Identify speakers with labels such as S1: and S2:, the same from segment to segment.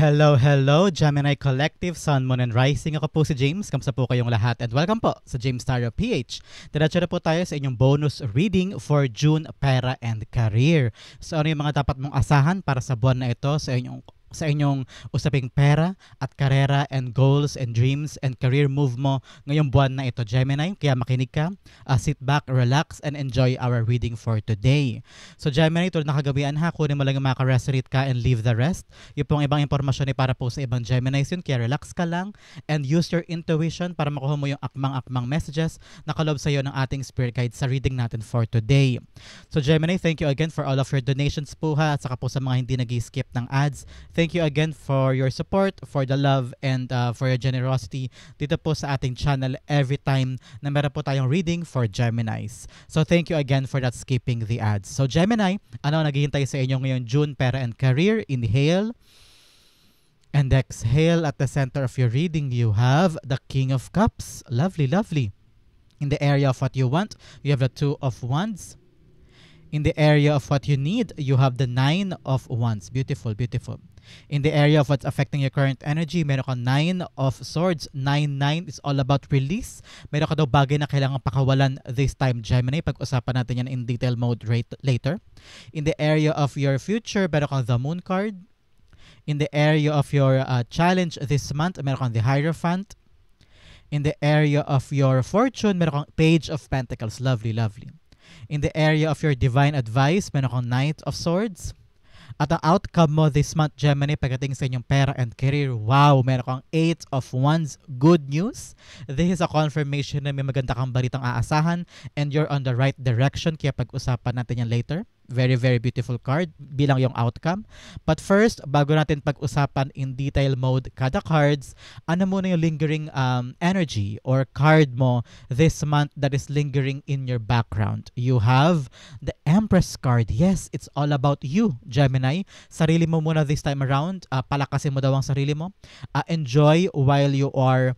S1: Hello, hello, Gemini Collective, Sun, Moon, and Rising. Ako po si James. Kamusta po kayong lahat? And welcome po sa James Tarot PH. Diretso na po tayo sa inyong bonus reading for June, Pera, and Career. So ano yung mga dapat mong asahan para sa buwan na ito sa inyong usaping pera at karera and goals and dreams and career move mo ngayong buwan na ito, Gemini. Kaya makinig ka, sit back, relax, and enjoy our reading for today. So Gemini, tulad na kagabihan ha, kunin mo lang yung maka-resonate ka and leave the rest. Yung pong ibang impormasyon ay para po sa ibang Geminis yun, kaya relax ka lang and use your intuition para makuha mo yung akmang-akmang messages na kalob sa iyo ng ating spirit guide sa reading natin for today. So Gemini, thank you again for all of your donations po ha, at saka po sa mga hindi nag-skip ng ads. Thank you again for your support, for the love, and for your generosity dito po sa ating channel every time na meron po tayong reading for Geminis. So thank you again for not skipping the ads. So Gemini, ano naghihintay sa inyo ngayon June, Pera and Career? Inhale and exhale. At the center of your reading, you have the King of Cups. Lovely, lovely. In the area of what you want, you have the Two of Wands. In the area of what you need, you have the Nine of Wands. Beautiful, beautiful. In the area of what's affecting your current energy, meron ka Nine of Swords. 9-9 is all about release. Meron ka daw bagay na kailangan pakawalan this time, Gemini. Pag-usapan natin yan in detail mode later. In the area of your future, meron ka the Moon card. In the area of your challenge this month, meron ka the Hierophant. In the area of your fortune, meron kang Page of Pentacles. Lovely, lovely. In the area of your divine advice, meron kang Knight of Swords. At ang outcome mo this month, Gemini, pagdating sa inyong pera and career, wow, meron kang Eight of Wands. Good news. This is a confirmation na may maganda kang balitang aasahan and you're on the right direction. Kaya pag-usapan natin yan later. Very, very beautiful card bilang yung outcome. But first, bago natin pag-usapan in detail mode kada cards, ano muna yung lingering energy or card mo this month that is lingering in your background? You have the Empress card. Yes, it's all about you, Gemini. Sarili mo muna this time around. Palakasin mo daw ang sarili mo. Enjoy while you are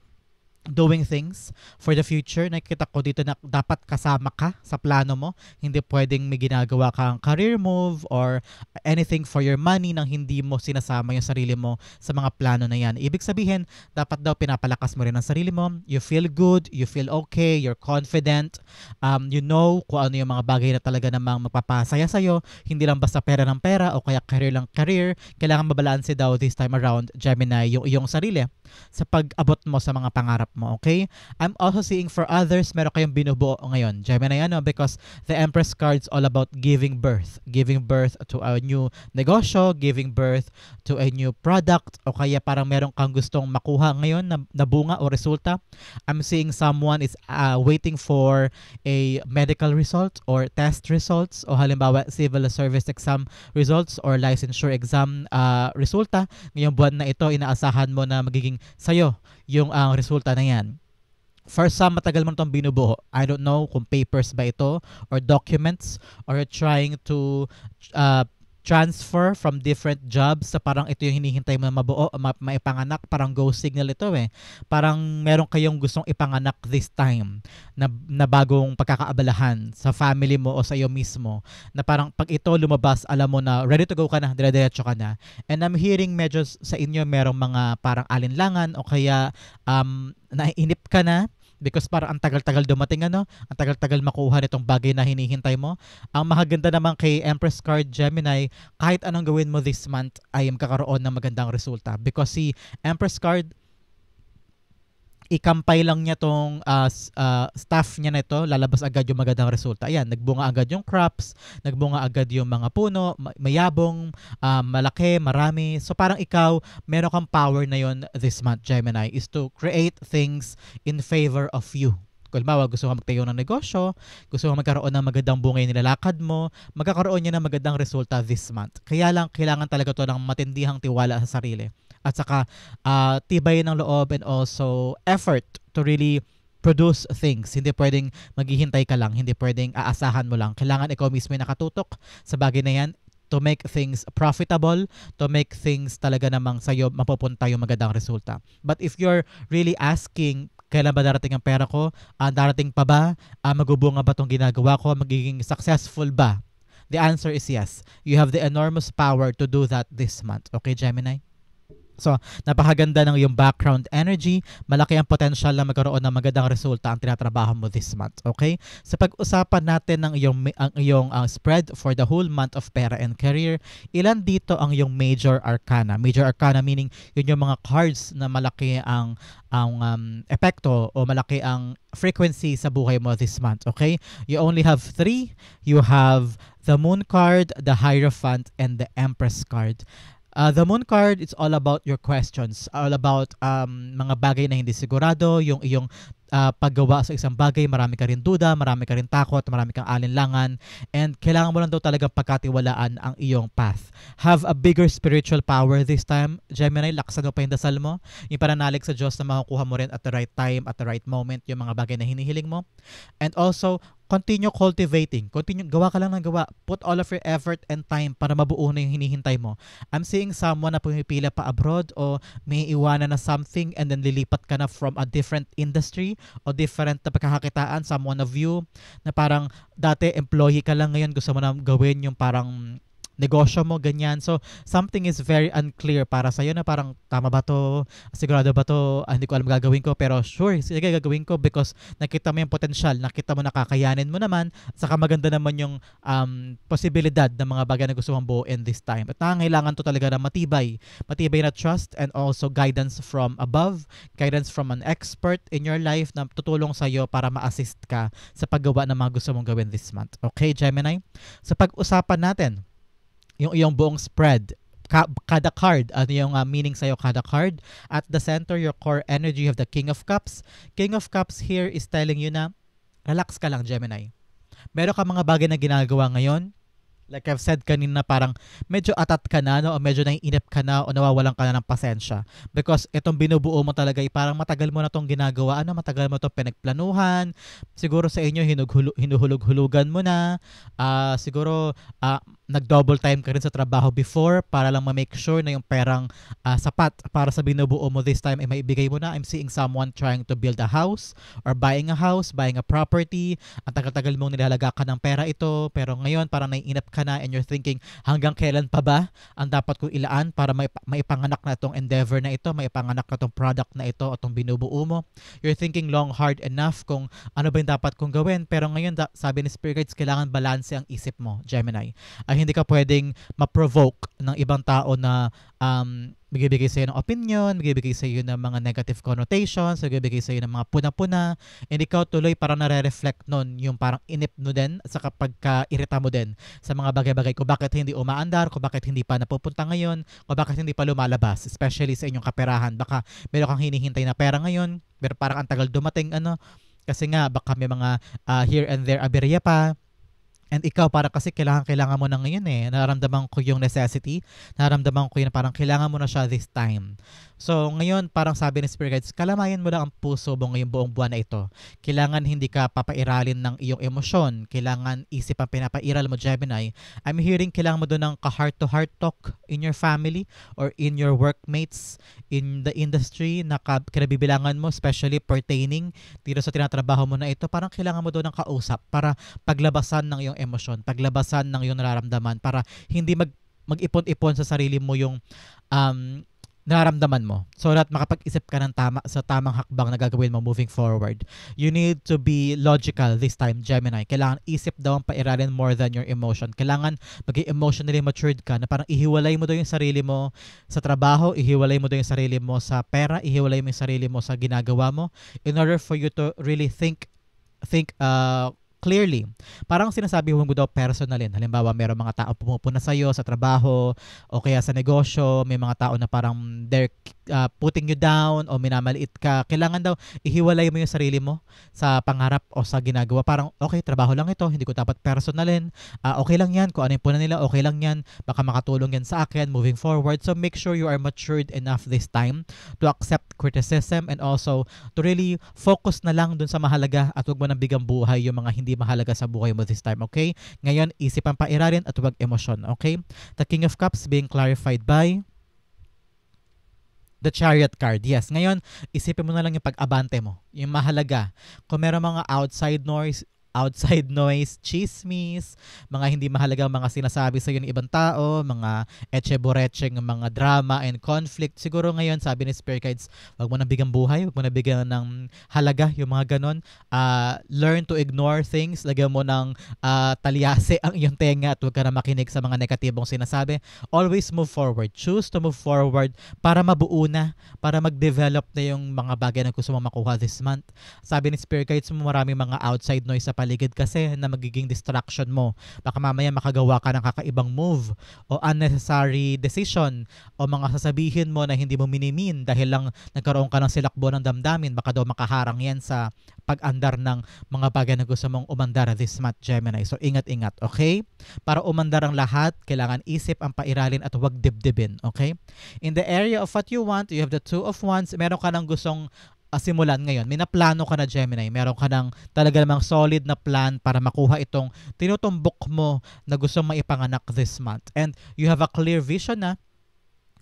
S1: doing things for the future. Nakikita ko dito na dapat kasama ka sa plano mo. Hindi pwedeng may ginagawa kang career move or anything for your money nang hindi mo sinasama yung sarili mo sa mga plano na yan. Ibig sabihin, dapat daw pinapalakas mo rin ang sarili mo. You feel good, you feel okay, you're confident. You know kung ano yung mga bagay na talaga namang magpapasaya sa'yo. Hindi lang basta pera ng pera o kaya career lang career. Kailangan mabalanse daw this time around, Gemini, yung iyong sarili sa pag-abot mo sa mga pangarap mo, okay? I'm also seeing for others, meron kayong binubuo ngayon, Gemini, because the Empress card's all about giving birth to a new negosyo, giving birth to a new product, o kaya parang meron kang gustong makuha ngayon na bunga o resulta. I'm seeing someone is waiting for a medical result or test results, o halimbawa civil service exam results or licensure exam resulta. Ngayong buwan na ito, inaasahan mo na magiging sa'yo yung resulta na yan. For some, matagal mo itong binubuo. I don't know kung papers ba ito or documents or trying to transfer from different jobs sa parang ito yung hinihintay mo na mabuo, maipanganak, parang go signal ito eh. Parang meron kayong gustong ipanganak this time na bagong pagkakaabalahan sa family mo o sa iyo mismo na parang pag ito lumabas, alam mo na ready to go ka na, dire-diretso ka na. And I'm hearing medyo sa inyo merong mga parang alinlangan o kaya naiinip ka na because parang ang tagal-tagal dumating ang tagal-tagal makuha nitong bagay na hinihintay mo. Ang maganda naman kay Empress card, Gemini, kahit anong gawin mo this month ay magkakaroon ng magandang resulta because si Empress card, ikampay lang niya tong staff niya na ito, lalabas agad yung magandang resulta. Ayan, nagbunga agad yung crops, nagbunga agad yung mga puno, mayabong, malaki, marami. So parang ikaw, meron kang power na yon this month, Gemini, is to create things in favor of you. Kung halimbawa, gusto mo magtayo ng negosyo, gusto mo magkaroon ng magandang bunga yung nilalakad mo, magkakaroon niya ng magandang resulta this month. Kaya lang, kailangan talaga to ng matindihang tiwala sa sarili. At saka tibay ng loob and also effort to really produce things. Hindi pwedeng maghihintay ka lang, hindi pwedeng aasahan mo lang. Kailangan ikaw mismo yung nakatutok sa bagay na yan to make things profitable, to make things talaga namang sa'yo mapupunta yung magandang resulta. But if you're really asking, kailan ba darating ang pera ko? Darating pa ba? Magubunga ba itong ginagawa ko? Magiging successful ba? The answer is yes. You have the enormous power to do that this month. Okay, Gemini? So, napakaganda ng iyong background energy. Malaki ang potential na magkaroon ng magandang resulta ang tinatrabaho mo this month. Okay? Sa pag-usapan natin ng iyong spread for the whole month of pera and career, ilan dito ang iyong major arcana? Major arcana meaning yun yung mga cards na malaki ang epekto o malaki ang frequency sa buhay mo this month. Okay? You only have 3. You have the Moon card, the Hierophant, and the Empress card. The Moon card, it's all about your questions, all about mga bagay na hindi sigurado, yung iyong paggawa sa isang bagay, marami ka rin duda, marami ka rin takot, marami kang alinlangan, and kailangan mo lang daw talaga pagkatiwalaan ang iyong path. Have a bigger spiritual power this time. Gemini, laksan mo pa yung dasal mo, yung pananalig sa Diyos na makukuha mo rin at the right time, at the right moment, yung mga bagay na hinihiling mo. And also, continue cultivating. Continue, gawa ka lang ng gawa. Put all of your effort and time para mabuo na yung hinihintay mo. I'm seeing someone na pumipila pa abroad o may iwanan na something and then lilipat ka na from a different industry o different na pagkakakitaan. Someone of you na parang dati employee ka lang, ngayon gusto mo na gawin yung parang negosyo mo, ganyan. So, something is very unclear para sa'yo na parang tama ba to? Sigurado ba to? Hindi ko alam gagawin ko. Pero sure, sige gagawin ko because nakita mo yung potential, nakita mo nakakayanin mo naman, saka maganda naman yung posibilidad ng mga bagay na gusto mong buuin this time. At nangangailangan to talaga na matibay. Matibay na trust and also guidance from above, guidance from an expert in your life na tutulong sa'yo para ma-assist ka sa paggawa ng mga gusto mong gawin this month. Okay, Gemini? Sa pag-usapan natin, yung iyong buong spread, kada card, ano yung meaning sa'yo kada card. At the center, your core energy, you have the King of Cups. King of Cups here is telling you na relax ka lang, Gemini. Meron ka mga bagay na ginagawa ngayon, like I've said kanina, parang medyo atat ka na, no? O medyo naiinip ka na o nawawalan ka na ng pasensya. Because itong binubuo mo talaga, parang matagal mo na itong ginagawa, matagal mo itong pinagplanuhan. Siguro sa inyo, hinuhulog-hulugan mo na. Siguro, nag-double time ka rin sa trabaho before para lang ma-make sure na yung perang sapat para sa binubuo mo this time ay maibigay mo na. I'm seeing someone trying to build a house or buying a house, buying a property. Ang tagal-tagal mong nilalaga ka ng pera ito, pero ngayon parang naiinap ka na and you're thinking, hanggang kailan pa ba ang dapat kong ilaan para maipanganak na itong endeavor na ito, maipanganak na itong product na ito o itong binubuo mo. You're thinking long, hard enough kung ano ba yung dapat kong gawin, pero ngayon sabi ni Spirit Guides, kailangan balanse ang isip mo, Gemini. Hindi ka pwedeng ma-provoke ng ibang tao na magbibigay sa'yo ng opinion, magbibigay sa'yo ng mga negative connotations, magbibigay sa'yo ng mga puna-puna, and ikaw tuloy parang nare-reflect nun yung parang inip mo din sa pagka-irita mo din sa mga bagay-bagay kung bakit hindi umaandar, kung bakit hindi pa napupunta ngayon, kung bakit hindi pa lumalabas, especially sa inyong kaperahan. Baka meron kang hinihintay na pera ngayon, pero parang ang tagal dumating, kasi nga baka may mga here and there aberya pa. And ikaw para kasi kailangan mo na ngayon Nararamdaman ko yung necessity. Nararamdaman ko yun parang kailangan mo na siya this time. So ngayon parang sabi ni Spirit Guides, kalamayan mo lang ang puso mo ngayong buong buwan na ito. Kailangan hindi ka papairalin ng iyong emosyon. Kailangan isip ang pinapairal mo, Gemini. I'm hearing kailangan mo doon ng ka-heart-to-heart talk in your family or in your workmates, in the industry na kinabibilangan mo, especially pertaining dito sa tinatrabaho mo na ito. Parang kailangan mo doon ng kausap para paglabasan ng iyong emosyon, paglabasan ng iyong nararamdaman para hindi mag-ipon-ipon sa sarili mo yung nararamdaman mo, so that makapag-isip ka ng sa tamang hakbang na gagawin mo moving forward. You need to be logical this time, Gemini. Kailangan isip daw ang pairalin more than your emotion. Kailangan maging emotionally matured ka na parang ihiwalay mo daw yung sarili mo sa trabaho, ihiwalay mo daw yung sarili mo sa pera, ihiwalay mo yung sarili mo sa ginagawa mo in order for you to really think clearly. Parang sinasabi mo daw personalin. Halimbawa, mayroong mga tao pumupuna sa'yo sa trabaho o kaya sa negosyo. May mga tao na parang they're putting you down o minamaliit ka. Kailangan daw ihiwalay mo yung sarili mo sa pangarap o sa ginagawa. Parang, okay, trabaho lang ito. Hindi ko dapat personalin. Okay lang yan. Kung ano yung puna nila, okay lang yan. Baka makatulong yan sa akin moving forward. So, make sure you are matured enough this time to accept criticism and also to really focus na lang dun sa mahalaga at huwag mo nang bigang buhay yung mga hindi mahalaga sa buhay mo this time, okay? Ngayon, isip ang pairalin at huwag emosyon, okay? The King of Cups being clarified by the Chariot card. Yes, ngayon, isipin mo na lang yung pag-abante mo, yung mahalaga. Kung meron mga outside noise, outside noise, chismis, mga hindi mahalagang mga sinasabi sa ng ibang tao, mga etche-borecheng mga drama and conflict. Siguro ngayon, sabi ni Spirit Guides, wag mo nang bigyan buhay, wag mo nang bigyan ng halaga yung mga ganon. Learn to ignore things, lagyan mo ng talyase ang iyong tenga at huwag ka na makinig sa mga negatibong sinasabi. Always move forward. Choose to move forward para mabuo na, para mag-develop na yung mga bagay na gusto mo makuha this month. Sabi ni Spirit Guides mo, maraming mga outside noise sa paligid kasi na magiging distraction mo. Baka mamaya makagawa ka ng kakaibang move o unnecessary decision o mga sasabihin mo na hindi mo minimin dahil lang nagkaroon ka ng silakbo ng damdamin. Baka daw makaharang yan sa pag-andar ng mga bagay na gusto mong umandar this month, Gemini. So, ingat-ingat, okay? Para umandar ang lahat, kailangan isip ang pairalin at huwag dibdibin, okay? In the area of what you want, you have the Two of Wands. Meron ka ng gustong simulan ngayon. May naplano ka na, Gemini. Meron ka ng talaga namang solid na plan para makuha itong tinutumbok mo na gustong maipanganak this month. And you have a clear vision na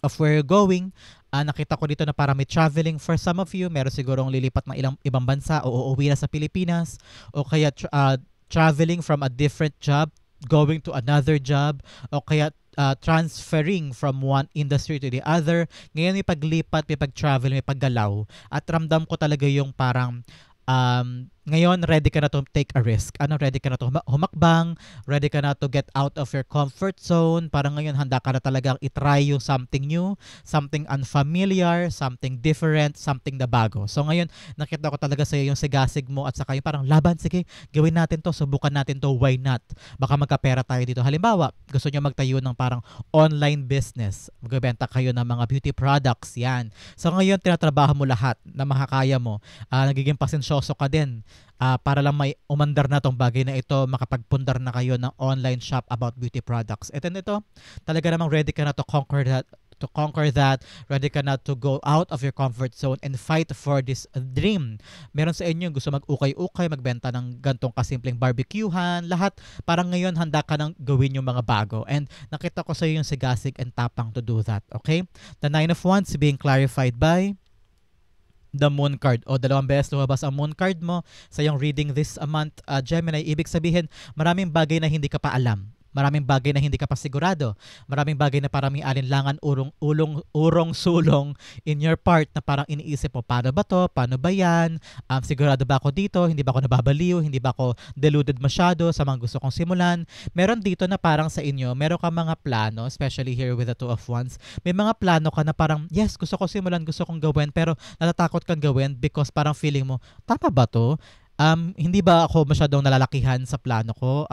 S1: of where you're going. Nakita ko dito na parang may traveling for some of you. Meron sigurong lilipat ng ibang bansa o uuwi na sa Pilipinas o kaya traveling from a different job, going to another job o kaya transferring from one industry to the other. Ngayon may paglipat, may pag-travel, may paggalaw. At ramdam ko talaga yung parang ngayon ready ka na to take a risk. Ready ka na to humakbang, ready ka na to get out of your comfort zone. Parang ngayon handa ka na talagang itry yung something new, something unfamiliar, something different, something na bago. So ngayon nakita ko talaga sa iyo yung sigasig mo at saka yung parang laban, sige, gawin natin to, subukan natin to, why not? Baka magkapera tayo dito. Halimbawa, gusto niyo magtayo ng parang online business, magbebenta kayo ng mga beauty products, yan. So ngayon tinatrabaho mo lahat na makakaya mo. Nagiging pasensyoso ka din para lang may umandar na tong bagay na ito, makapagpundar na kayo ng online shop about beauty products. Ito talaga namang ready ka na to conquer that, ready ka na to go out of your comfort zone and fight for this dream. Meron sa inyo gusto mag-ukay-ukay, magbenta ng gantong kasimpleng barbecuehan, lahat. Parang ngayon handa ka nang gawin yung mga bago. And nakita ko sa iyo yung sigasig and tapang to do that. Okay? The Nine of Wands being clarified by the Moon card o dalawang beses lumabas ang Moon card mo sa iyong reading this month, Gemini. Ibig sabihin, maraming bagay na hindi ka pa alam. Maraming bagay na hindi ka pa sigurado. Maraming bagay na parang may alinlangan, urong-sulong in your part na parang iniisip mo, paano ba to? Paano ba yan? Sigurado ba ako dito? Hindi ba ako nababaliw? Hindi ba ako deluded masyado sa mga gusto kong simulan? Meron dito na parang sa inyo, meron ka mga plano, especially here with the Two of Wands. May mga plano ka na parang, yes, gusto ko simulan, gusto kong gawin, pero natatakot kang gawin because parang feeling mo, tama ba to? Hindi ba ako masyadong nalalakihan sa plano ko?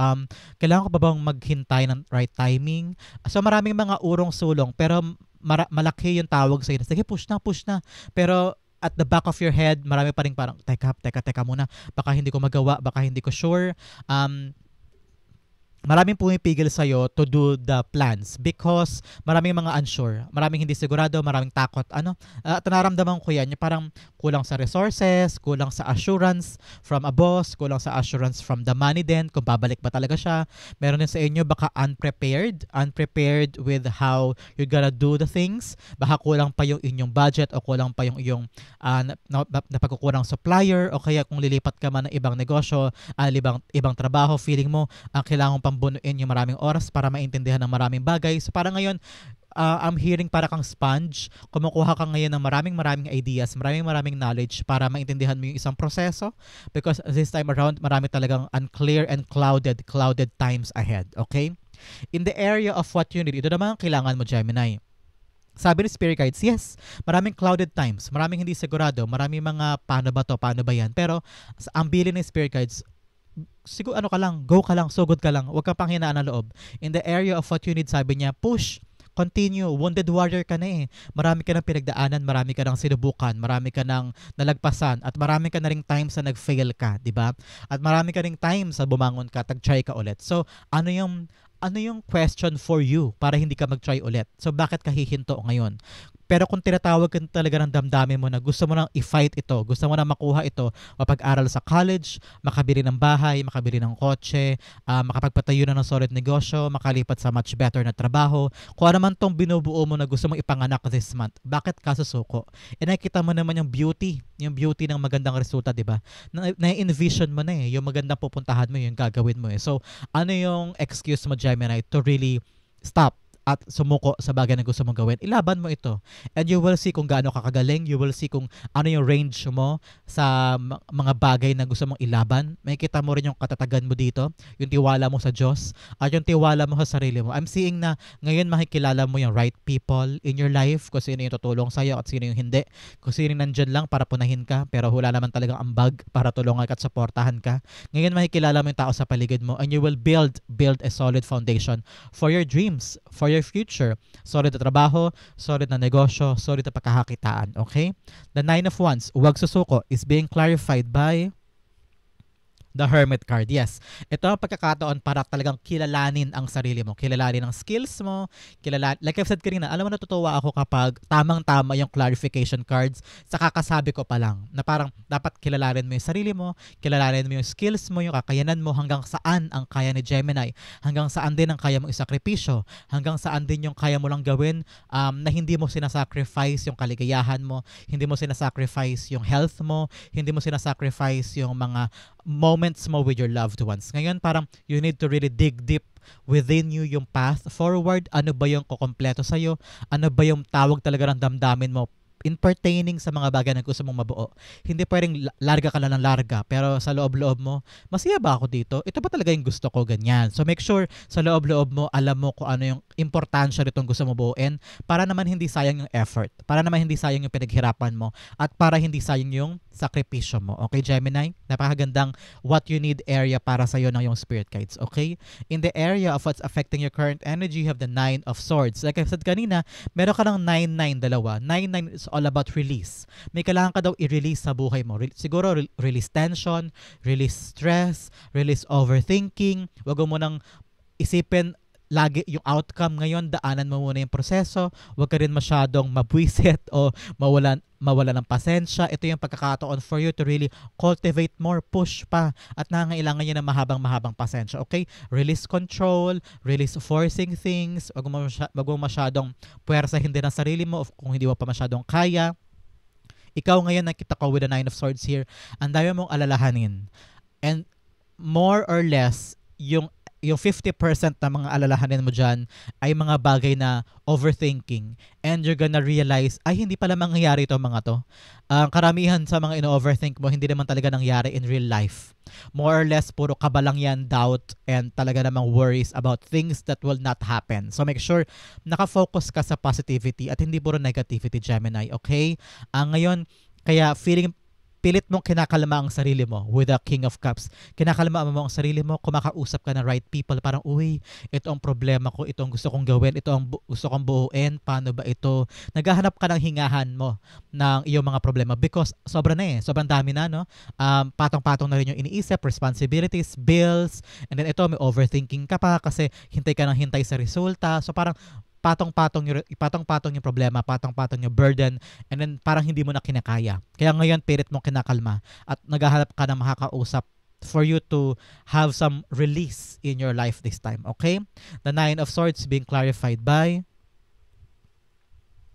S1: Kailangan ko ba bang maghintay ng right timing? So maraming mga urong-sulong pero malaki yung tawag sa iyo. Sige, push na. Pero at the back of your head, marami pa rin parang, teka muna. Baka hindi ko magawa, baka hindi ko sure. Maraming pumipigil sa'yo to do the plans because maraming mga unsure, maraming hindi sigurado, maraming takot. At nararamdaman ko yan, yung parang kulang sa resources, kulang sa assurance from a boss, kulang sa assurance from the money din, kung babalik ba talaga siya. Meron din sa inyo baka unprepared with how you're gonna do the things. Baka kulang pa yung inyong budget o kulang pa yung iyong napagkukurang supplier o kaya kung lilipat ka man ng ibang negosyo, ibang trabaho, feeling mo kailangan pambunuin yung maraming oras para maintindihan ng maraming bagay. So parang ngayon, I'm hearing para kang sponge. Kumukuha ka ngayon ng maraming ideas, maraming knowledge para maintindihan mo yung isang proseso because this time around, marami talagang unclear and clouded times ahead. Okay? In the area of what you need, ito naman ang kailangan mo, Gemini. Sabi ni Spirit Guides, yes, maraming clouded times, maraming hindi sigurado, maraming mga paano ba yan. Pero ang bilin ni Spirit Guides, siguro go ka lang, sugod ka lang, huwag kang panghinaan ng loob. In the area of what you need, sabi niya, push, continue, wounded warrior ka na eh. Marami ka ng pinagdaanan, marami ka ng sinubukan, marami ka ng nalagpasan, at marami ka na ring times na nag-fail ka, di ba? At marami ka ring times na bumangon ka, tag-try ka ulit. So, ano yung question for you para hindi ka mag-try ulit? So, bakit ka hihinto ngayon? Pero kung tinatawag ka talaga ng damdamin mo na gusto mo nang i-fight ito, gusto mo nang makuha ito, mapag-aral sa college, makabili ng bahay, makabili ng kotse, makapagpatayo na ng solid negosyo, makalipat sa much better na trabaho, kung ano man tong binubuo mo na gusto mong ipanganak this month, bakit ka susuko? E nakikita mo naman yung beauty ng magandang resulta, di ba? Na-envision mo na yung magandang pupuntahan mo, yung gagawin mo So, ano yung excuse mo, Gemini, to really stop at sumuko sa bagay na gusto mong gawin? Ilaban mo ito. And you will see kung gaano ka kagaling. You will see kung ano yung range mo sa mga bagay na gusto mong ilaban. Makikita mo rin yung katatagan mo dito, yung tiwala mo sa Diyos, at yung tiwala mo sa sarili mo. I'm seeing na ngayon makikilala mo yung right people in your life, kung sino yung tutulong sa'yo at sino yung hindi. Kung sino yung nandyan lang para punahin ka, pero wala naman talagang ambag para tulungan ka at supportahan ka. Ngayon makikilala mo yung tao sa paligid mo, and you will build a solid foundation for your dreams, for your future. Solid na trabaho, solid na negosyo, solid na pagkakakitaan. Okay? The 9 of Wands, huwag susuko, is being clarified by the Hermit card. Yes. Ito ang pagkakataon para talagang kilalanin ang sarili mo. Kilalanin ang skills mo. Like I've said kanina, alam mo, natutuwa ako kapag tamang-tama yung clarification cards sa kakasabi ko pa lang. Na parang dapat kilalanin mo yung sarili mo, kilalanin mo yung skills mo, yung kakayanan mo, hanggang saan ang kaya ni Gemini. Hanggang saan din ang kaya mong isakripisyo. Hanggang saan din yung kaya mo lang gawin na hindi mo sinasacrifice yung kaligayahan mo, hindi mo sinasacrifice yung health mo, hindi mo sinasacrifice yung mga moments mo with your loved ones. Ngayon, parang you need to really dig deep within you yung path forward. Ano ba yung kukompleto sa'yo? Ano ba yung tawag talaga ng damdamin mo in pertaining sa mga bagay na gusto mong mabuo? Hindi pwedeng larga ka lang ng larga, pero sa loob-loob mo, masaya ba ako dito? Ito ba talaga yung gusto ko? Ganyan. So make sure sa loob-loob mo, alam mo kung ano yung importansya nitong gusto mo buuin, para naman hindi sayang yung effort, para naman hindi sayang yung pinaghirapan mo, at para hindi sayang yung sakripisyo mo. Okay, Gemini? Napakagandang what you need area para sa'yo ng yung spirit guides. Okay? In the area of what's affecting your current energy, you have the 9 of Swords. Like I said kanina, meron ka ng 9-9 dalawa. 9-9 is all about release. May kailangan ka daw i-release sa buhay mo. Siguro release tension, release stress, release overthinking. Wag mo nang isipin lagi yung outcome ngayon, daanan mo muna yung proseso. Huwag ka rin masyadong mabwisit o mawala ng pasensya. Ito yung pagkakataon for you to really cultivate more, push pa, at nangangailangan nyo ng mahabang pasensya. Okay? Release control, release forcing things. Huwag mo masyadong puwersahin din ang sarili mo kung hindi mo pa masyadong kaya. Ikaw ngayon, nakita ko with the 9 of Swords here, ang dami mong alalahanin. And more or less, yung 50% na mga alalahanin mo dyan ay mga bagay na overthinking, and you're gonna realize, ay, hindi pala mangyayari ito mga to. Karamihan sa mga ino-overthink mo, hindi naman talaga nangyari in real life. More or less, puro kaba lang yan, doubt, and talaga namang worries about things that will not happen. So make sure nakafocus ka sa positivity at hindi puro negativity, Gemini. Okay? Ngayon, kaya pilit mong kinakalma ang sarili mo with the King of Cups. Kinakalma mo ang sarili mo, kumakausap ka ng right people. Parang, uy, ito ang problema ko, ito ang gusto kong gawin, ito ang gusto kong buuin, paano ba ito? Naghahanap ka ng hingahan mo ng iyong mga problema because sobrang dami na, no? Patong-patong na rin yung iniisip, responsibilities, bills, and then ito, may overthinking ka pa kasi hintay ka ng hintay sa resulta. So parang, patong-patong yung problema, patong-patong yung burden, and then parang hindi mo na kinakaya. Kaya ngayon, pilit mong kinakalma at naghahanap ka ng makakausap for you to have some release in your life this time. Okay? The 9 of Swords being clarified by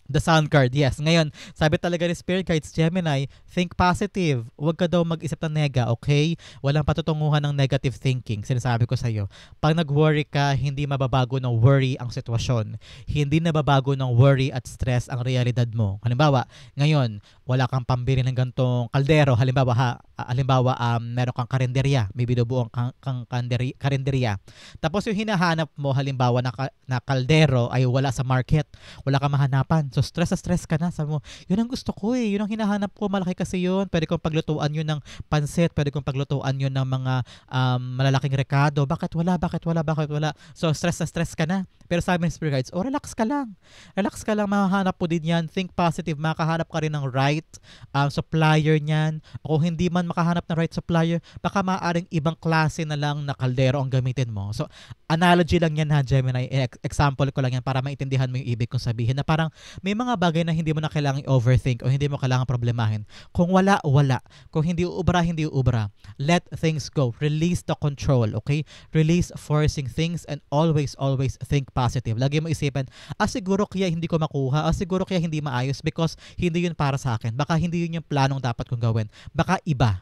S1: the Sun card. Yes. Ngayon, sabi talaga ni Spirit Guides, Gemini, think positive. Huwag ka daw mag-isip ng nega, okay? Walang patutunguhan ng negative thinking. Sinasabi ko sa'yo. Pag nag-worry ka, hindi mababago ng worry ang sitwasyon. Hindi nababago ng worry at stress ang realidad mo. Halimbawa, ngayon, wala kang pambili ng gantong kaldero. Halimbawa, meron kang karinderya. May binubuong kang karinderya. Tapos yung hinahanap mo, halimbawa, na kaldero ay wala sa market. Wala kang mahanapan. So, stress ka na. Sabi mo, yun ang gusto ko eh. Yun ang hinahanap ko. Malaki kasi yun. Pwede kong paglutuan yun ng pansit. Pwede kong paglutuan yun ng mga malalaking rekado. Bakit wala? So, stress ka na. Pero sabi ng Spirit Guides, relax ka lang. Relax ka lang. Mahahanap po din yan. Think positive. Makahanap ka rin ng right supplier niyan. O kung hindi man makahanap ng right supplier, baka maaaring ibang klase na lang na kaldero ang gamitin mo. So, analogy lang yan ha, Gemini. Example ko lang yan para maintindihan mo yung ibig kong sabihin na parang May mga bagay na hindi mo na kailangang overthink o hindi mo kailangang problemahin. Kung wala, wala. Kung hindi uubra, hindi uubra. Let things go. Release the control, okay? Release forcing things and always think positive. Lagi mo isipin, siguro kaya hindi ko makuha, siguro kaya hindi maayos because hindi yun para sa akin. Baka hindi yun yung planong dapat kong gawin. Baka iba.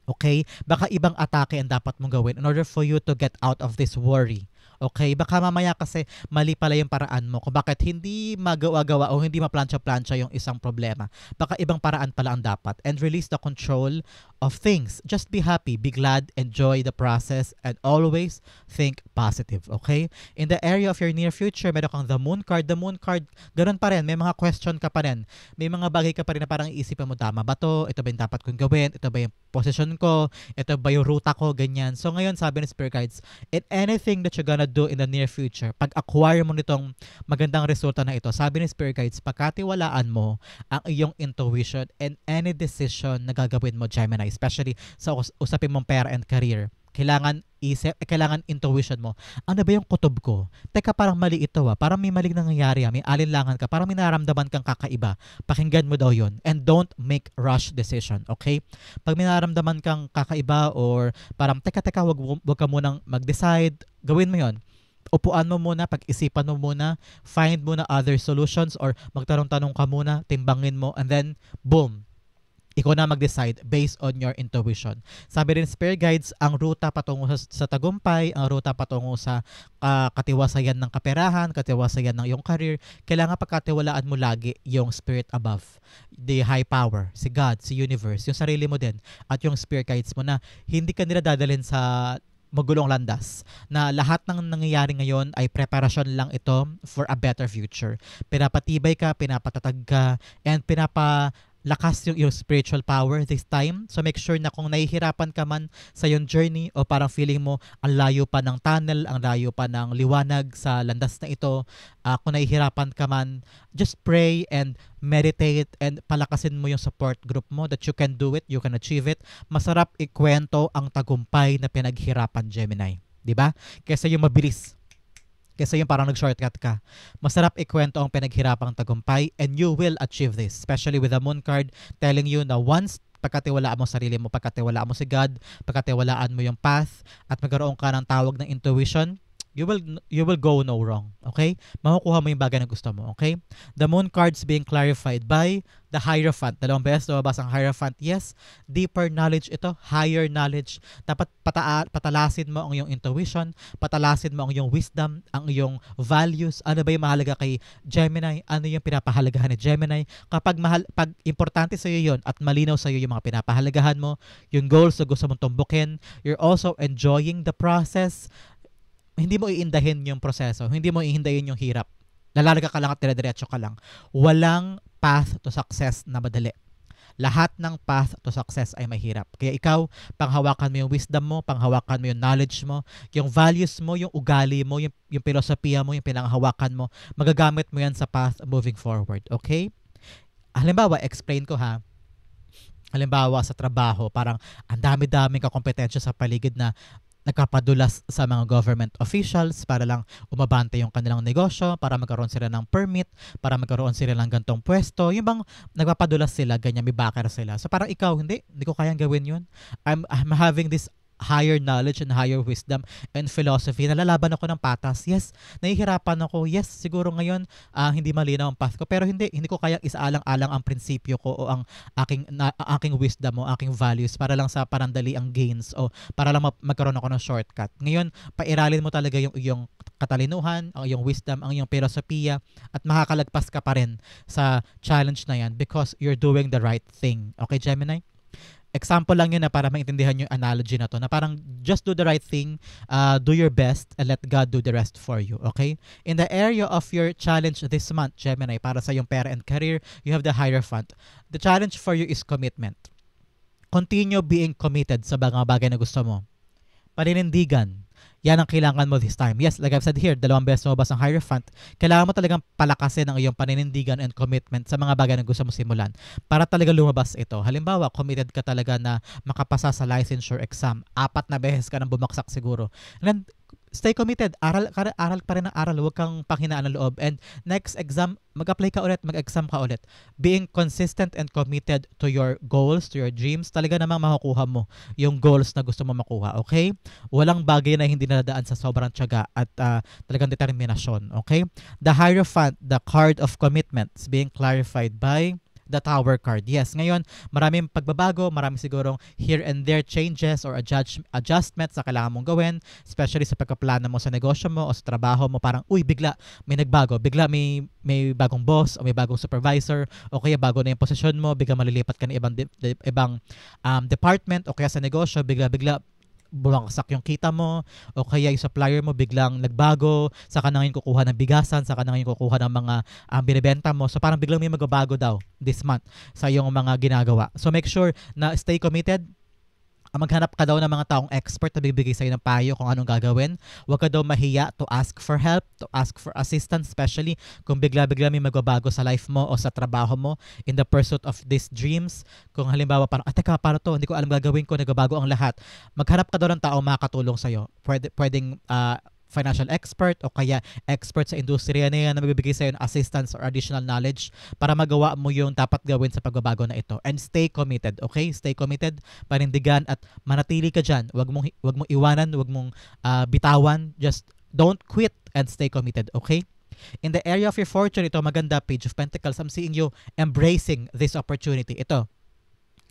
S1: Okay? Baka ibang atake ang dapat mong gawin in order for you to get out of this worry. Okay? Baka mamaya kasi mali pala yung paraan mo kung bakit hindi magawa-gawa o hindi maplansya-plansya yung isang problema. Baka ibang paraan pala ang dapat. And release the control of things. Just be happy, be glad, enjoy the process, and always think positive. Okay? In the area of your near future, meron kang the moon card. The moon card, ganun pa rin. May mga question ka pa rin. May mga bagay ka pa rin na parang iisipin mo, tama ba to? Ito ba yung dapat kong gawin? Ito ba yung position ko? Ito ba yung ruta ko? Ganyan. So ngayon, sabi ni Spirit Guides, in anything that you're gonna do in the near future, pag-acquire mo nitong magandang resulta na ito, sabi ni Spirit Guides, pagkatiwalaan mo ang iyong intuition and any decision na gagawin mo, Gemini, especially sa usapin mong pera and career. Kailangan kailangan intuition mo. Ano ba yung kutob ko? Teka, parang mali ito parang may maling nangyayari may alinlangan ka, parang may nararamdaman kang kakaiba. Pakinggan mo daw yun. And don't make rush decision, okay? Pag may nararamdaman kang kakaiba or parang teka, wag ka munang mag-decide, gawin mo yon. Upuan mo muna, pag-isipan mo muna, find muna other solutions or magtanong-tanong ka muna, timbangin mo, and then, boom, ikaw na mag-decide based on your intuition. Sabi rin Spirit Guides, ang ruta patungo sa tagumpay, ang ruta patungo sa katiwasayan ng kaperahan, katiwasayan ng iyong career, kailangan pagkatiwalaan mo lagi yung spirit above, the high power, si God, si universe, yung sarili mo din, at yung Spirit Guides mo na hindi ka nila dadalhin sa magulong landas, na lahat ng nangyayari ngayon ay preparasyon lang ito for a better future. Pinapatibay ka, pinapatatag ka, and lakas yung spiritual power this time. So make sure na kung nahihirapan ka man sa yung journey o parang feeling mo ang layo pa ng tunnel, ang layo pa ng liwanag sa landas na ito, kung nahihirapan ka man, just pray and meditate and palakasin mo yung support group mo that you can do it, you can achieve it. Masarap ikwento ang tagumpay na pinaghirapan, Gemini. Diba? Kesa yung mabilis. Kasi yung parang nag-shortcut ka. Masarap ikwento ang pinaghirapang tagumpay and you will achieve this. Especially with the moon card telling you na once pagkatiwalaan mo sarili mo, pagkatiwalaan mo si God, pagkatiwalaan mo yung path, at magkaroon ka ng tawag ng intuition, you will go no wrong. Okay? Makukuha mo yung bagay na gusto mo. Okay? The moon cards being clarified by the Hierophant. Dalawang beses lumabas ang Hierophant. Yes, deeper knowledge ito, higher knowledge. Dapat patalasin mo ang iyong intuition, patalasin mo ang iyong wisdom, ang iyong values. Ano ba yung mahalaga kay Gemini? Ano yung pinapahalagahan ni Gemini? Kapag pag importante sa iyo yon at malinaw sa iyo yung mga pinapahalagahan mo, yung goals na gusto mong tumbukin, you're also enjoying the process. Hindi mo iindahin yung proseso, hindi mo iindahin yung hirap. Lalaga ka lang at dire-diretso ka lang. Walang path to success na madali. Lahat ng path to success ay mahirap. Kaya ikaw, panghawakan mo yung wisdom mo, panghawakan mo yung knowledge mo, yung values mo, yung ugali mo, yung filosofiya mo, yung pinanghawakan mo, magagamit mo yan sa path moving forward. Okay? Halimbawa, explain ko ha. Halimbawa sa trabaho, parang ang dami-daming kakompetensya sa paligid na nagpapadulas sa mga government officials para lang umabante yung kanilang negosyo, para magkaroon sila ng permit, para magkaroon sila ng gantong pwesto. Yung bang nagpapadulas sila, ganyan, may backer sila. So parang ikaw, hindi ko kayang gawin yun. I'm having this higher knowledge and higher wisdom and philosophy. Nalalaban ako ng patas. Yes, nahihirapan ako. Yes, siguro ngayon hindi malinaw ang path ko. Pero hindi ko kayang isaalang-alang ang prinsipyo ko o ang aking wisdom o aking values para lang sa parandali ang gains o para lang magkaroon ako ng shortcut. Ngayon, pairalin mo talaga yung iyong katalinuhan, ang iyong wisdom, ang iyong filosofiya at makakalagpas ka pa rin sa challenge na yan because you're doing the right thing. Okay, Gemini? Example lang yun na para maintindihan yung analogy na to, na parang just do the right thing, do your best, and let God do the rest for you, okay? In the area of your challenge this month, Gemini, para sa yung pera and career, you have the Hierophant. The challenge for you is commitment. Continue being committed sa mga bagay na gusto mo. Paninindigan. Yan ang kailangan mo this time. Yes, like I've said here, 2 beses lumabas ang Hierophant. Kailangan mo talagang palakasin ang iyong paninindigan and commitment sa mga bagay na gusto mo simulan para talaga lumabas ito. Halimbawa, committed ka talaga na makapasa sa licensure exam. 4 na beses ka nang bumaksak siguro. And then, stay committed. Aral pa rin ng aral. Huwag kang panghinaan ng loob. And next exam, mag-apply ka ulit, mag-exam ka ulit. Being consistent and committed to your goals, to your dreams, talaga namang makukuha mo yung goals na gusto mo makuha. Okay? Walang bagay na hindi nadadaan sa sobrang tiyaga at talagang determinasyon. Okay? The Hierophant, the card of commitment, is being clarified by the Tower card. Yes, ngayon, maraming pagbabago, maraming sigurong here and there changes or adjustments na kailangan mong gawin, especially sa pagkaplano mo sa negosyo mo o sa trabaho mo. Parang, bigla may nagbago, bigla may bagong boss o may bagong supervisor o kaya bago na yung posisyon mo, bigla malilipat ka ng ibang department o kaya sa negosyo, bigla bumagsak yung kita mo o kaya yung supplier mo biglang nagbago, saka na ngayon kukuha ng bigasan, saka na ngayon kukuha ng mga binibenta mo. So parang biglang may magbabago daw this month sa iyong mga ginagawa. So make sure na stay committed. Maghanap ka daw ng mga taong expert na bibigay sa'yo ng payo kung anong gagawin. Huwag ka daw mahiya to ask for help, to ask for assistance, especially kung bigla-bigla may magbabago sa life mo o sa trabaho mo in the pursuit of these dreams. Kung halimbawa parang, teka, paano to? Hindi ko alam gagawin ko, nagbabago ang lahat. Maghanap ka daw ng taong makakatulong sa'yo. Pwedeng financial expert o kaya expert sa industriya na yan na magbibigay sa'yo ng assistance or additional knowledge para magawa mo yung dapat gawin sa pagbabago na ito. And stay committed, okay? Stay committed, panindigan at manatili ka dyan. Huwag mong iwanan, huwag mong bitawan. Just don't quit and stay committed, okay? In the area of your fortune, ito maganda, Page of Pentacles. I'm seeing you embracing this opportunity. Ito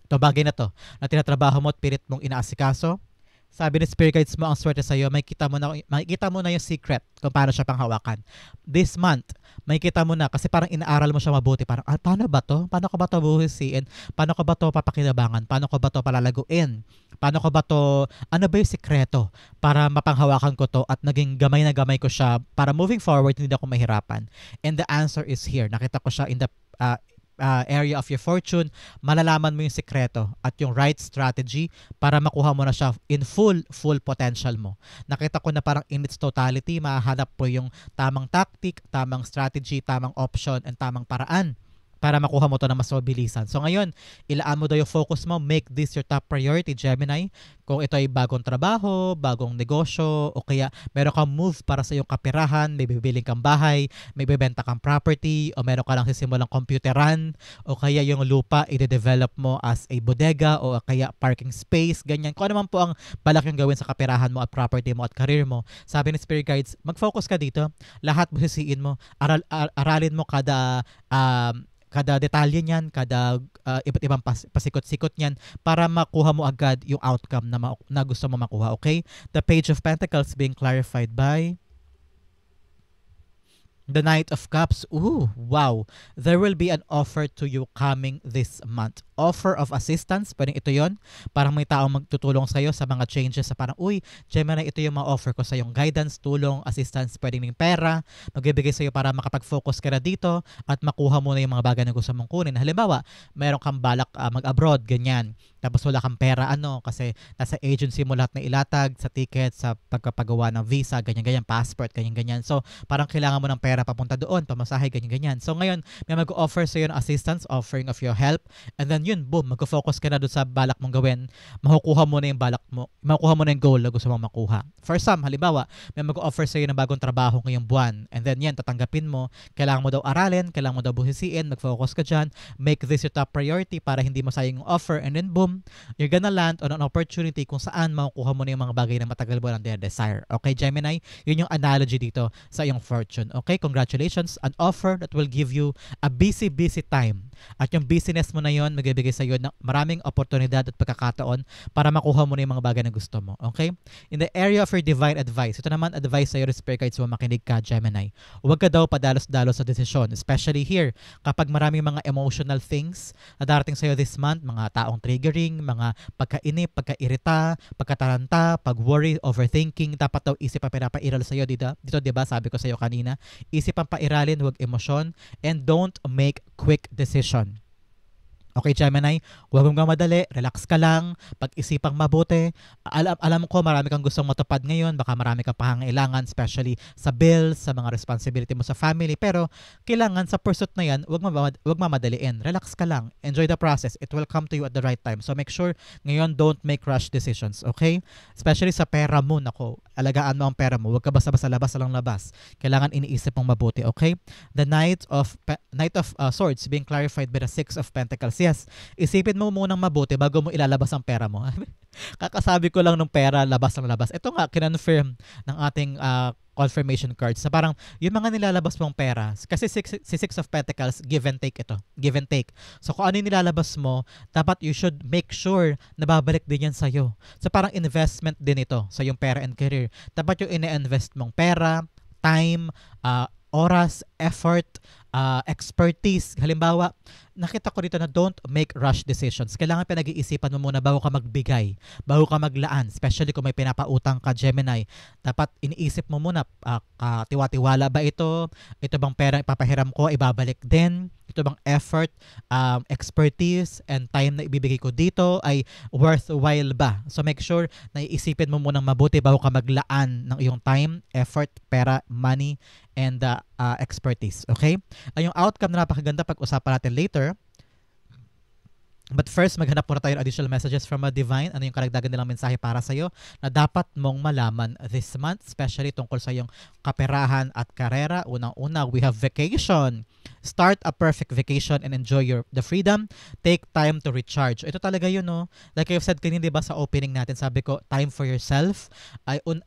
S1: bagay na to na tinatrabaho mo at pilit mong inaasikaso. Sabi ni Spirit Guides mo, ang swerte sa'yo, makikita mo na yung secret kung paano siya panghawakan. This month, makikita mo na kasi parang inaaral mo siya mabuti. Parang, paano ba to? Paano ko ba to buhisiin? Paano ko ba to papakinabangan? Paano ko ba to palalaguin? Paano ko ba to, ano ba yung sikreto para mapanghawakan ko to at naging gamay na gamay ko siya para moving forward, hindi ako mahirapan? And the answer is here. Nakita ko siya in the area of your fortune, malalaman mo yung sekreto at yung right strategy para makuha mo na siya in full potential mo. Nakita ko na parang in its totality, mahanap po yung tamang tactic, tamang strategy, tamang option, and tamang paraan para makuha mo to na mas mabilisan. So ngayon, ilaan mo daw yung focus mo. Make this your top priority, Gemini. Kung ito ay bagong trabaho, bagong negosyo, o kaya meron kang move para sa iyong kapirahan, may bibiling kang bahay, may bibenta kang property, o meron ka lang sisimulang computeran, o kaya yung lupa, i-develop mo as a bodega, o kaya parking space, ganyan. Kung ano man po ang balak yung gawin sa kapirahan mo at property mo at career mo, sabi ni Spirit Guides, mag-focus ka dito. Lahat busisiin mo. Aralin mo kada detalye niyan, kada iba't ibang pasikot-sikot niyan para makuha mo agad yung outcome na gusto mo makuha, okay? The Page of Pentacles being clarified by the Knight of Cups. Wow. There will be an offer to you coming this month. Offer of assistance, pwedeng ito yon. Parang may taong magtutulong sa'yo sa mga changes sa parang, Gemini, ito yung ma-offer ko sa yung guidance, tulong, assistance, pwedeng ng pera, magbibigay sa'yo para makapag-focus ka na dito at makuha mo na yung mga bagay na gusto mong kunin. Halimbawa, mayroon kang balak mag-abroad, ganyan. Tapos wala kang pera, kasi nasa agency mo lahat na ilatag, sa ticket, sa pagpapagawa ng visa, ganyan-ganyan, passport, ganyan-ganyan. So, parang kailangan mo ng pera papunta doon, pamasahe, ganyan-ganyan. So, ngayon, may mag-offer sa'yo ng assistance, offering of your help, and then yun, boom, mag-focus ka na doon sa balak mong gawin, makukuha mo na yung balak mo, makukuha mo na yung goal na gusto mong makuha. For some, halimbawa, may mag-offer sa'yo ng bagong trabaho ngayong buwan, and then yan, tatanggapin mo, kailangan mo daw aralin, kailangan mo daw buhisiin, mag-focus ka dyan, make this your top priority para hindi mo sayang yung offer, and then boom, you're gonna land on an opportunity kung saan makukuha mo na yung mga bagay na matagal mo lang desire. Okay, Gemini? Yun yung analogy dito sa iyong fortune. Okay, congratulations. An offer that will give you a busy time. At yung business mo na yun, magbibigay sa iyo ng maraming oportunidad at pagkakataon para makuha mo na yung mga bagay na gusto mo. Okay? In the area of your divine advice, ito naman advice sa iyo, Spirit Guides mo, makinig ka, Gemini. Huwag ka daw padalos-dalos sa desisyon, especially here, kapag maraming mga emotional things na darating sa iyo this month, mga taong triggering, mga pagkainip, pagkairita, pagkataranta, pag-worry, overthinking, dapat daw isip ang pinapairal sa iyo dito, diba? Sabi ko sa iyo kanina, isip ang pairalin, huwag emosyon, and don't make quick decision. Okay, Gemini, huwag mong madali, relax ka lang, pag-isipang mabuti. Alam ko marami kang gustong matupad ngayon, baka marami kang pangangailangan, especially sa bills, sa mga responsibility mo sa family, pero kailangan sa pursuit na yan, huwag mamadaliin. Relax ka lang, enjoy the process, it will come to you at the right time. So make sure ngayon don't make rush decisions, okay? Especially sa pera mo, nako, alagaan mo ang pera mo. Huwag ka basta-basta labas lang labas. Kailangan iniisip mong mabuti, okay? The Knight of Swords being clarified by the Six of Pentacles. Yes, isipin mo munang mabuti bago mo ilalabas ang pera mo. Kakasabi ko lang ng pera, labas lang labas. Ito nga, kinonfirm ng ating confirmation cards sa parang yung mga nilalabas mong pera. Kasi si Six of Pentacles, give and take ito. Give and take. So kung ano yung nilalabas mo, dapat you should make sure na babalik din yan sa'yo. So parang investment din ito sa yung pera and career. Dapat yung ine-invest mong pera, time, oras, effort, expertise. Halimbawa, nakita ko dito na don't make rush decisions. Kailangan pinag-iisipan mo muna bago ka magbigay, bago ka maglaan, especially kung may pinapautang ka, Gemini. Dapat iniisip mo muna, tiwa-tiwala ba ito? Ito bang pera ipapahiram ko, ibabalik din? Ito bang effort, expertise, and time na ibibigay ko dito ay worthwhile ba? So make sure na iisipin mo munang mabuti bago ka maglaan ng iyong time, effort, pera, money, and expertise. Okay? Ay yung outcome na napakaganda pag-usapan natin later. But first, maghanap muna tayo ng additional messages from a divine. Ano yung karagdagan nilang mensahe para sa'yo na dapat mong malaman this month, especially tungkol sa iyong kaperahan at karera. Unang-una, we have vacation. Start a perfect vacation and enjoy the freedom. Take time to recharge. Ito talaga yun, no? Like I've said kanina, diba, sa opening natin, sabi ko, time for yourself.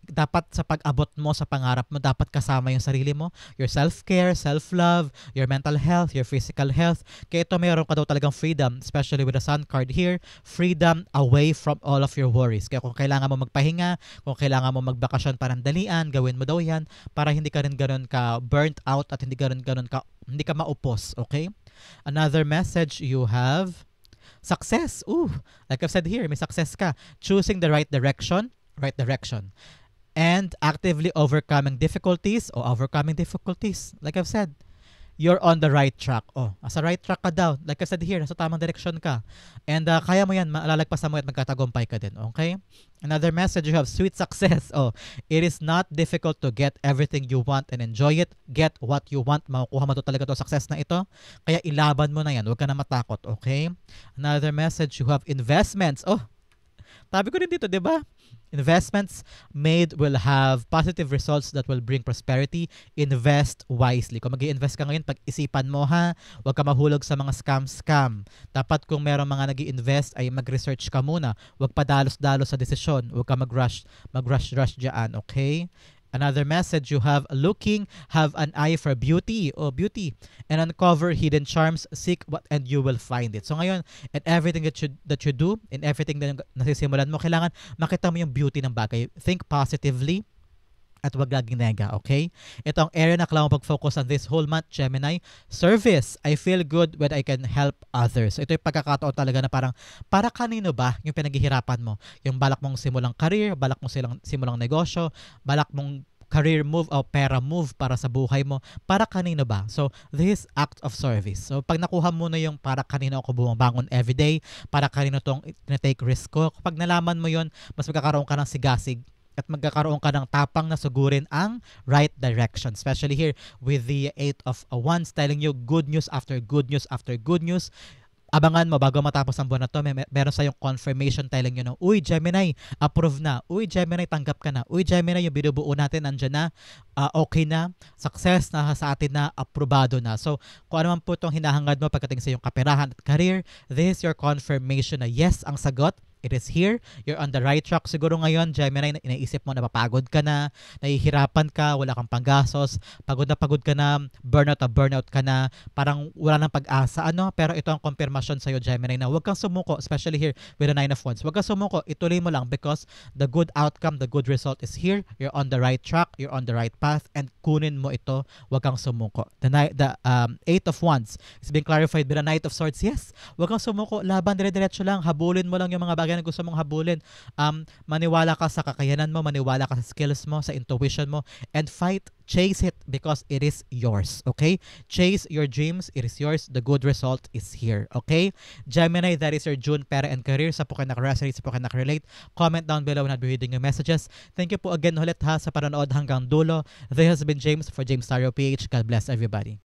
S1: Dapat sa pag-abot mo sa pangarap mo, dapat kasama yung sarili mo. Your self-care, self-love, your mental health, your physical health. Kaya ito, mayroon ka daw talagang freedom, especially with the Sun card here, freedom away from all of your worries. Kaya kung kailangan mo magpahinga, kung kailangan mo magbakasyon panandalian, gawin mo daw yan para hindi ka rin ganun ka burnt out at hindi ka maupos, okay? Another message you have, success. Like I've said here, may success ka. Choosing the right direction, and actively overcoming difficulties. Like I've said, you're on the right track. Sa right track ka daw. Like I said here, nasa tamang direction ka. And kaya mo yan, malalagpasan mo at magkatagumpay ka din. Okay? Another message, you have sweet success. It is not difficult to get everything you want and enjoy it. Get what you want. Makukuha mo to talaga to success na ito. Kaya ilaban mo na yan. Huwag ka na matakot. Okay? Another message, you have investments. Sabi ko din dito, di ba? Investments made will have positive results that will bring prosperity. Invest wisely. Kung mag-i-invest ka ngayon, pag-isipan mo ha, huwag ka mahulog sa mga scam. Dapat kung merong mga nag-i-invest ay mag-research ka muna. Huwag pa dalos-dalos sa desisyon. Huwag ka mag-rush dyan, okay? Another message, you have an eye for beauty. Beauty. And uncover hidden charms, seek and you will find it. So ngayon, in everything that you do, in everything na nasisimulan mo, kailangan makita mo yung beauty ng bagay. Think positively at wag laging nega, okay? Ito ang area na kailangan pag-focus on this whole month, Gemini. Service. I feel good when I can help others. Ito yung pagkakataon talaga na parang, para kanino ba yung pinaghihirapan mo? Yung balak mong simulang career, balak mong simulang negosyo, balak mong career move o pera move para sa buhay mo, para kanino ba? So, this act of service. So, pag nakuha mo na yung para kanino ako bumabangon everyday, para kanino tong na-take risk ko, kapag nalaman mo yon, mas magkakaroon ka ng sigasig at magkakaroon ka ng tapang na sugurin ang right direction. Especially here with the 8 of Wands telling you good news after good news after good news. Abangan mo bago matapos ang buwan na to, meron sa yung confirmation telling you na, uy Gemini, approve na. Uy Gemini, tanggap ka na. Uy Gemini, yung binubuo natin, andyan na, okay na, success na sa atin na, aprobado na. So, kung ano man po itong hinahangad mo pagdating sa yung kaperahan at career, this is your confirmation na yes, ang sagot, it is here. You're on the right track. Siguro ngayon, Gemini, inaisip mo na napapagod ka na, nahihirapan ka, wala kang panggasos, pagod ka na, burnout ka na, parang wala nang pag-asa. Pero ito ang confirmation sa'yo, Gemini, na huwag kang sumuko, especially here with the 9 of Wands. Huwag kang sumuko, ituloy mo lang because the good outcome, the good result is here. You're on the right track, you're on the right path, and kunin mo ito, huwag kang sumuko. The 8 of Wands is being clarified by the Knight of Swords. Yes, huwag kang sumuko, laban, dire-diretso lang, habulin mo lang yung mga bagay na gusto mong habulin. Maniwala ka sa kakayanan mo, maniwala ka sa skills mo, sa intuition mo, and fight, chase it because it is yours, okay? Chase your dreams, it is yours, the good result is here, okay? Gemini, that is your June pera and career. Sa po kayo nakaresonate, sa po kayo nakarelate, comment down below and I'll be reading your messages. Thank you po again ulit ha sa panonood hanggang dulo. This has been James for James Tarot PH. God bless everybody.